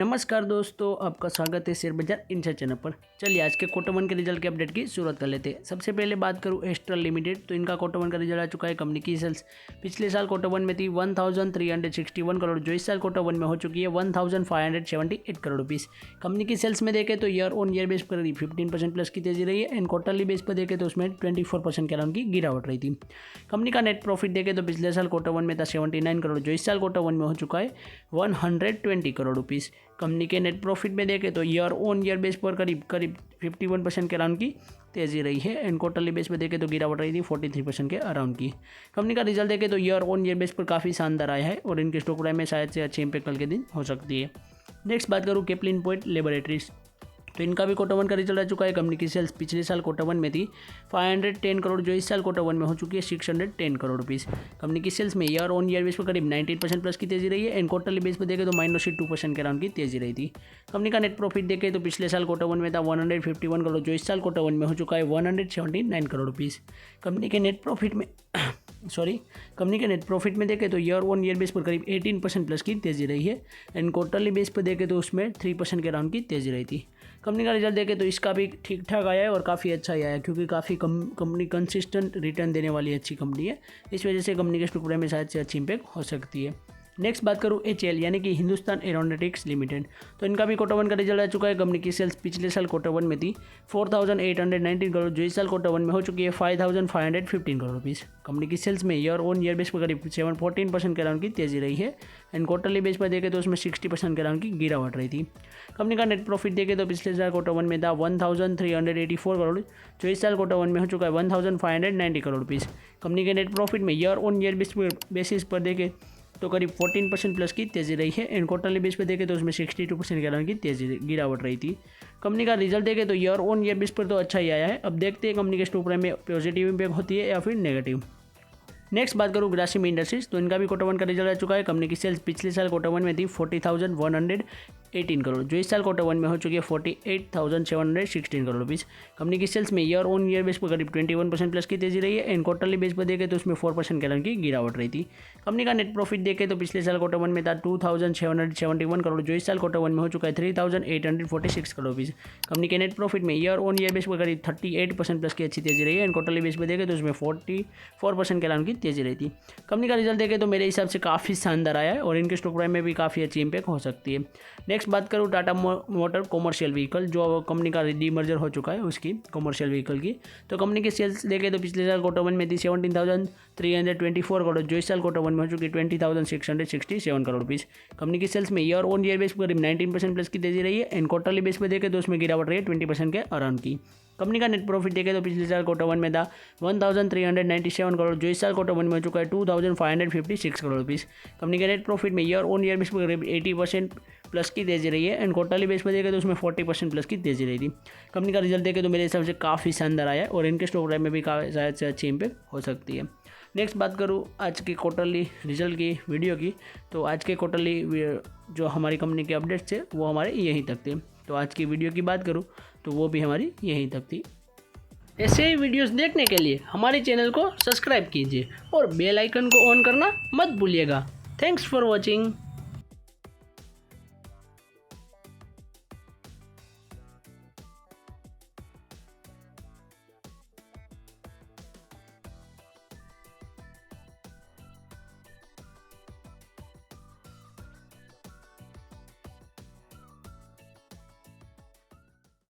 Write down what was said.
नमस्कार दोस्तों, आपका स्वागत है शेयर बाजार इनसाइड चैनल पर। चलिए आज के क्वार्टर वन के रिजल्ट के अपडेट की शुरुआत कर लेते हैं। सबसे पहले बात करूँ एस्ट्रल लिमिटेड, तो इनका क्वार्टर वन का रिजल्ट आ चुका है। कंपनी की सेल्स पिछले साल क्वार्टर वन में थी 1361 करोड़, जो इस साल क्वार्टर वन में हो चुकी है 1578 करोड़ रुपीज़। कंपनी की सेल्स में देखें तो ईयर ऑन ईयर बेस पर 15% प्लस की तेजी रही है एंड क्वार्टरली बेस पर देखें तो उसमें 24% के अराउंड की गिरावट रही थी। कंपनी का नेट प्रॉफिट देखें तो पिछले साल क्वार्टर वन में था 79 करोड़, जो इस साल क्वार्टर वन में हो चुका है 120 करोड़ रुपीज़। कंपनी के नेट प्रॉफिट में देखें तो ईयर ऑन ईयर बेस पर करीब 51% के अराउंड की तेजी रही है एंड क्वार्टरली बेस पर देखें तो गिरावट रही थी 43% के अराउंड की। कंपनी का रिजल्ट देखें तो ईयर ऑन ईयर बेस पर काफ़ी शानदार आया है और इनके स्टॉक प्राइस में शायद से अच्छी इंपैक्ट कल के दिन हो सकती है। नेक्स्ट बात करूँ कैप्लिन पॉइंट लेबोरेटरीज, तो इनका भी क्वार्टर वन का रिजल्ट आ चुका है। कंपनी की सेल्स पिछले साल क्वार्टर वन में थी 510 करोड़, जो इस साल क्वार्टर वन में हो चुकी है 610 करोड़ रुपीज़। कंपनी की सेल्स में ईयर ऑन ईयर बेस पर करीब 19% प्लस की तेजी रही है एंड क्वार्टरली बेस पर देखें तो -2% के अराउंड की तेजी रही थी। कंपनी का नेट प्रॉफिट देखें तो पिछले साल क्वार्टर वन में था 151 करोड़, जो इस साल क्वार्टर वन में हो चुका है 179 करोड़ रुपीज़। कंपनी के नेट प्रॉफिट में देखें तो ईयर ऑन ईयर बेस पर करीब 18% प्लस की तेजी रही है एंड क्वार्टरली बेस पर देखें तो उसमें 3% के अराउंड की तेजी रही थी। कंपनी का रिजल्ट देखें तो इसका भी ठीक ठाक आया है और काफ़ी अच्छा ही आया है, क्योंकि काफ़ी कंपनी कंसिस्टेंट रिटर्न देने वाली अच्छी कंपनी है। इस वजह से कंपनी के स्टॉक प्राइस में शायद से अच्छी इंपैक्ट हो सकती है। नेक्स्ट बात करूँ HAL यानी कि हिंदुस्तान एरोनॉटिक्स लिमिटेड, तो इनका भी क्वार्टर वन का रिजल्ट आ चुका है। कंपनी की सेल्स पिछले साल क्वार्टर वन में थी 4819 करोड़, जो इस साल क्वार्टर वन में हो चुकी है 5515 करोड़ रुपीज़। कंपनी की सेल्स में ईयर ऑन ईयर बेस पर करीब 14% के अराउंड की तेजी रही है एंड क्वार्टरली बेस पर देखें तो उसमें 60% के अराउंड की गिरावट रही थी। कंपनी का नेट प्रॉफिट देखें तो पिछले साल क्वार्टर वन में था 1384 करोड़, जो इस साल क्वार्टर वन में हो चुका है 1590 करोड़ रुपीज़। कंपनी के नेट प्रॉफिट में ईयर ऑन ईयर बेसिस पर देखें तो करीब 14% प्लस की तेजी रही है एंड क्वार्टरली बेस पर देखें तो उसमें 62% के अराउंड की तेजी गिरावट रही थी। कंपनी का रिजल्ट देखें तो ईयर ऑन ईयर बेस पर तो अच्छा ही आया है। अब देखते हैं कंपनी के स्टॉक प्राइस में पॉजिटिव इंपैक्ट होती है या फिर नेगेटिव। नेक्स्ट बात करूँ ग्रासिम इंडस्ट्रीज, तो इनका भी क्वार्टर वन का रिजल्ट आ चुका है। कंपनी की सेल्स पिछले साल क्वार्टर वन में थी 40,118 करोड़, जो इस साल क्वार्टर वन में हो चुकी है 48,716 करोड़ रुपीज़। कंपनी की सेल्स में ईयर ऑन ईयर बेस पर करीब 21% प्लस की तेजी रही है एंड क्वार्टरली बेस पर देखें तो उसमें 4% के अराउंड की गिरावट रही थी। कंपनी का नेट प्रॉफिट देखें तो पिछले साल क्वार्टर वन में था 2,771 करोड़, जो इस साल क्वार्टर वन में हो चुका है 3,846 करोड़ रुपीज़। कंपनी के नेट प्रॉफिट में ईयर ऑन ईयर बेस पर करीब 38% प्लस की अच्छी तेजी रही है एंड क्वार्टरली बेस पर देखें तो उसमें 44% के अराउंड की तेजी रही थी। कंपनी का रिजल्ट देखें तो मेरे हिसाब से काफ़ी शानदार आया है और इनके स्टॉक प्राइस में भी काफ़ी अच्छी इंपैक्ट हो सकती है। नेक्स्ट बात करूँ टाटा मोटर कॉमर्शियल व्हीकल, जो कंपनी का डीमर्जर हो चुका है उसकी कॉमर्शियल व्हीकल की, तो कंपनी की सेल्स देखें तो पिछले साल क्वार्टर वन में थी 17,324 करोड़, जो इस साल क्वार्टर वन में हो चुकी 20,667 करोड़ रुपीज़। कंपनी की सेल्स में ईयर ऑन ईयर बेस पर करीब 19% प्लस की तेजी रही है एंड क्वार्टरली बेस पर देखें तो उसमें गिरावट रही है 20% के अराउंड की। कंपनी का नेट प्रॉफिट देखें तो पिछले साल क्वार्टर वन में था 1,397 करोड़, जो इस साल क्वार्टर वन में हो चुका है 2,556 करोड़ रुपीज़। कंपनी के नेट प्रॉफिट में ईयर ऑन ईयर बेस पर करीब 80% प्लस की तेजी रही है एंड क्वार्टरली बेस पर देखें तो उसमें 40% प्लस की तेजी रही थी। कंपनी का रिजल्ट देखें तो मेरे हिसाब से काफ़ी शानदार आया है और इनके स्टॉक प्राइस में भी शायद से अच्छी इंपैक्ट हो सकती है। नेक्स्ट बात करूँ आज की क्वार्टरली रिजल्ट की वीडियो की, तो आज के क्वार्टरली जो हमारी कंपनी के अपडेट्स थे वो हमारे यहीं तक थे। तो आज की वीडियो की बात करूँ तो वो भी हमारी यहीं तक थी। ऐसे ही वीडियोस देखने के लिए हमारे चैनल को सब्सक्राइब कीजिए और बेल आइकन को ऑन करना मत भूलिएगा। Thanks for watching.